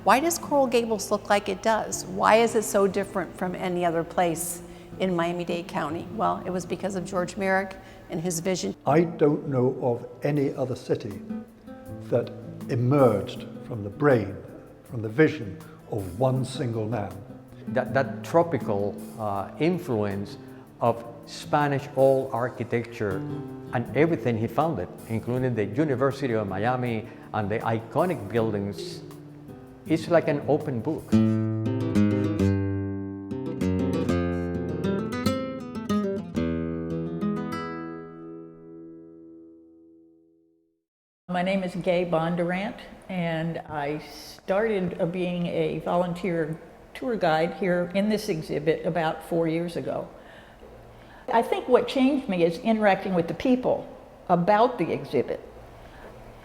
Why does Coral Gables look like it does? Why is it so different from any other place in Miami-Dade County? Well, it was because of George Merrick and his vision. I don't know of any other city that emerged from the brain, from the vision of one single man. That tropical influence of Spanish old architecture and everything he founded, including the University of Miami and the iconic buildings, is like an open book. My name is Gay Bondurant, and I started being a volunteer tour guide here in this exhibit about 4 years ago. I think what changed me is interacting with the people about the exhibit.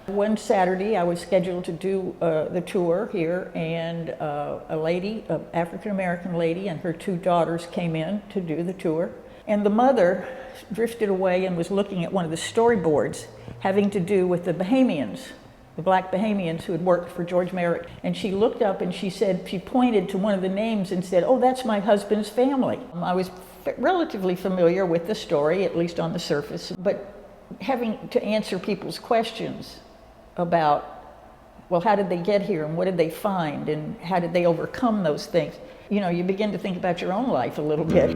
One Saturday I was scheduled to do the tour here, and a lady, an African-American lady, and her 2 daughters came in to do the tour. And the mother drifted away and was looking at one of the storyboards having to do with the Bahamians, the black Bahamians who had worked for George Merrick. And she looked up and she pointed to one of the names and said, "Oh, that's my husband's family." I was relatively familiar with the story, at least on the surface, but having to answer people's questions about, well, how did they get here and what did they find and how did they overcome those things? You know, you begin to think about your own life a little bit.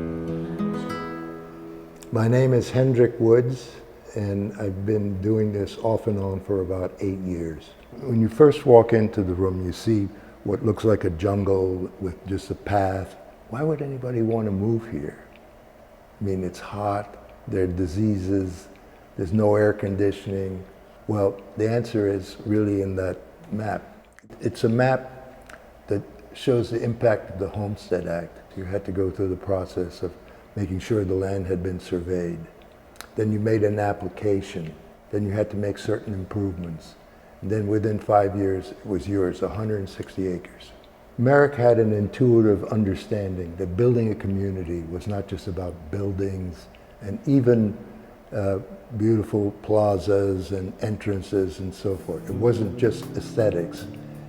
My name is Hendrick Woods, and I've been doing this off and on for about 8 years. When you first walk into the room, you see what looks like a jungle with just a path. Why would anybody want to move here? I mean, it's hot, there are diseases, there's no air conditioning. Well, the answer is really in that map. It's a map that shows the impact of the Homestead Act. You had to go through the process of making sure the land had been surveyed. Then you made an application. Then you had to make certain improvements. And then within 5 years, it was yours, 160 acres. Merrick had an intuitive understanding that building a community was not just about buildings and even beautiful plazas and entrances and so forth. It wasn't just aesthetics.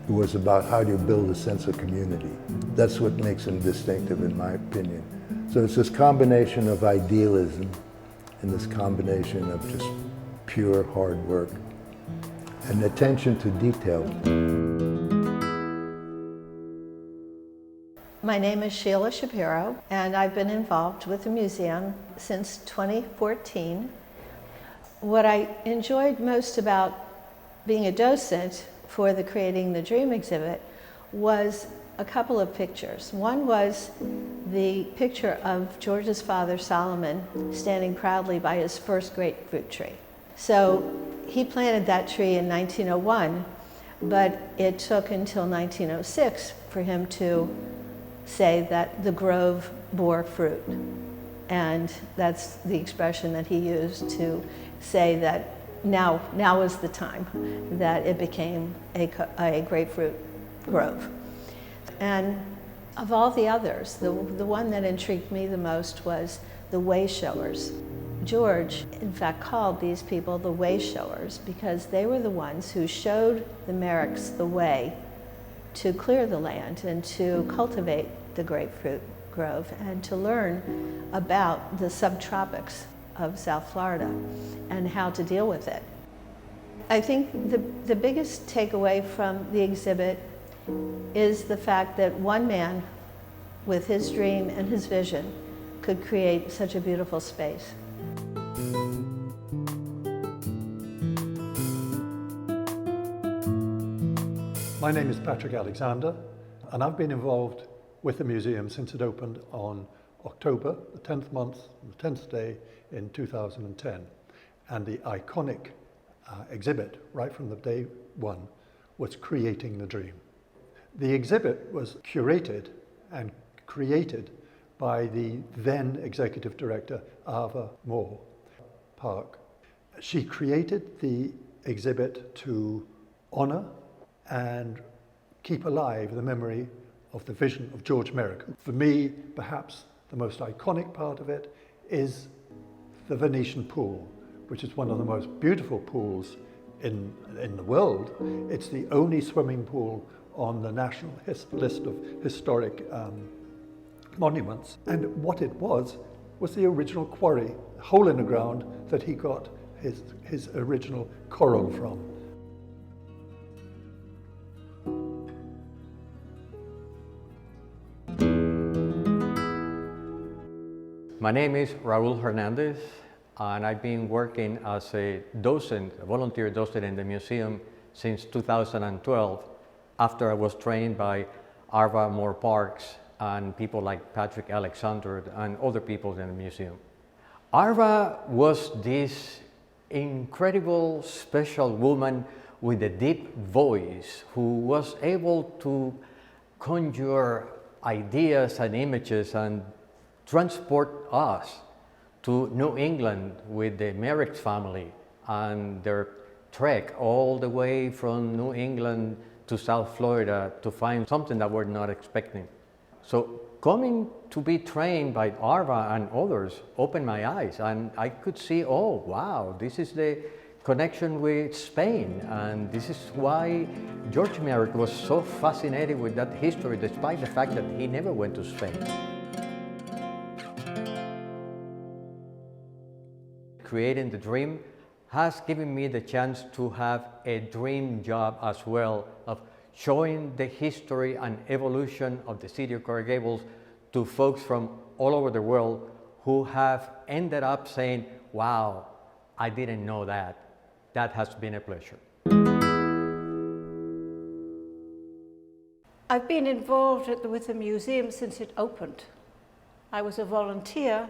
It was about how do you build a sense of community. That's what makes him distinctive, in my opinion. So it's this combination of idealism and this combination of just pure hard work and attention to detail. My name is Sheila Shapiro, and I've been involved with the museum since 2014. What I enjoyed most about being a docent for the Creating the Dream exhibit was a couple of pictures. One was the picture of George's father, Solomon, standing proudly by his first grapefruit tree. So he planted that tree in 1901, but it took until 1906 for him to say that the grove bore fruit. And that's the expression that he used to say that now is the time that it became a grapefruit grove. And of all the others, the one that intrigued me the most was the way showers. George, in fact, called these people the way showers because they were the ones who showed the Merricks the way to clear the land and to cultivate the grapefruit grove and to learn about the subtropics of South Florida and how to deal with it. I think the biggest takeaway from the exhibit is the fact that one man with his dream and his vision could create such a beautiful space. My name is Patrick Alexander, and I've been involved with the museum since it opened on October, the 10th month, the 10th day in 2010. And the iconic exhibit, right from the day one, was Creating the Dream. The exhibit was curated and created by the then executive director, Ava Moore Park. She created the exhibit to honor and keep alive the memory of the vision of George Merrick. For me, perhaps the most iconic part of it is the Venetian pool, which is one of the most beautiful pools in the world. It's the only swimming pool on the national list of historic monuments. And what it was the original quarry, a hole in the ground that he got his original coral from. My name is Raul Hernandez, and I've been working as a docent, a volunteer docent in the museum since 2012, after I was trained by Arva Moore Parks and people like Patrick Alexander and other people in the museum. Arva was this incredible, special woman with a deep voice who was able to conjure ideas and images and transport us to New England with the Merrick family and their trek all the way from New England to South Florida to find something that we're not expecting. So coming to be trained by Arva and others opened my eyes, and I could see, oh wow, this is the connection with Spain, and this is why George Merrick was so fascinated with that history despite the fact that he never went to Spain. Creating the dream has given me the chance to have a dream job as well of showing the history and evolution of the city of Coral Gables to folks from all over the world who have ended up saying, wow, I didn't know that. That has been a pleasure. I've been involved with the museum since it opened. I was a volunteer,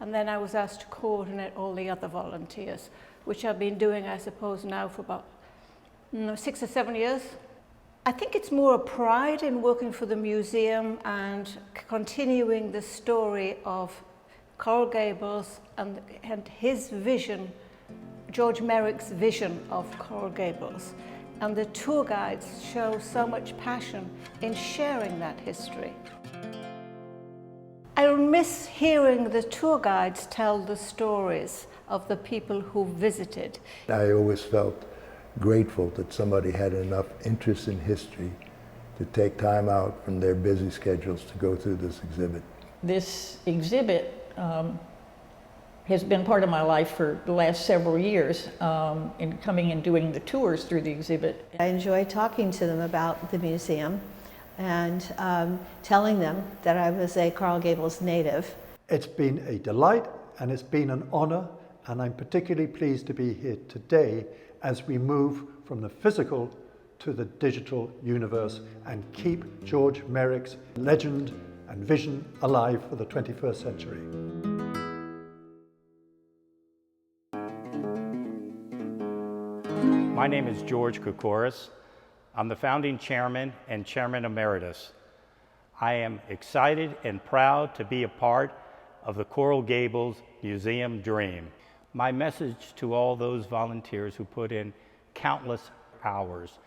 and then I was asked to coordinate all the other volunteers, which I've been doing, I suppose, now for about 6 or 7 years. I think it's more a pride in working for the museum and continuing the story of Coral Gables and his vision, George Merrick's vision of Coral Gables. And the tour guides show so much passion in sharing that history. I miss hearing the tour guides tell the stories of the people who visited. I always felt grateful that somebody had enough interest in history to take time out from their busy schedules to go through this exhibit. This exhibit has been part of my life for the last several years, in coming and doing the tours through the exhibit. I enjoy talking to them about the museum and telling them that I was a Coral Gables native. It's been a delight and it's been an honor, and I'm particularly pleased to be here today as we move from the physical to the digital universe and keep George Merrick's legend and vision alive for the 21st century. My name is George Koukouris. I'm the founding chairman and chairman emeritus. I am excited and proud to be a part of the Coral Gables Museum Dream. My message to all those volunteers who put in countless hours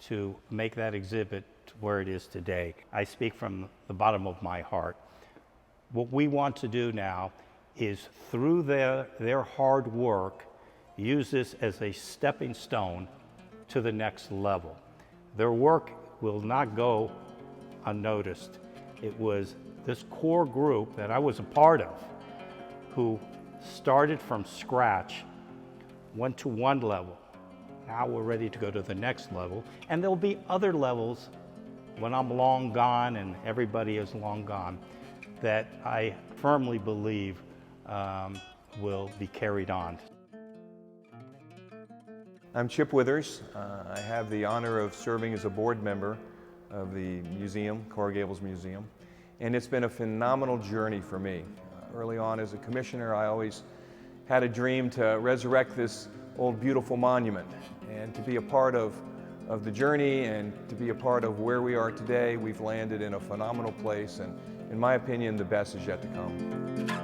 to make that exhibit where it is today, I speak from the bottom of my heart. What we want to do now is, through their hard work, use this as a stepping stone to the next level. Their work will not go unnoticed. It was this core group that I was a part of who started from scratch, went to one level. Now we're ready to go to the next level, and there'll be other levels when I'm long gone and everybody is long gone that I firmly believe will be carried on. I'm Chip Withers. I have the honor of serving as a board member of the museum, Coral Gables Museum, and it's been a phenomenal journey for me. Early on as a commissioner, I always had a dream to resurrect this old beautiful monument, and to be a part of the journey and to be a part of where we are today. We've landed in a phenomenal place, and in my opinion, the best is yet to come.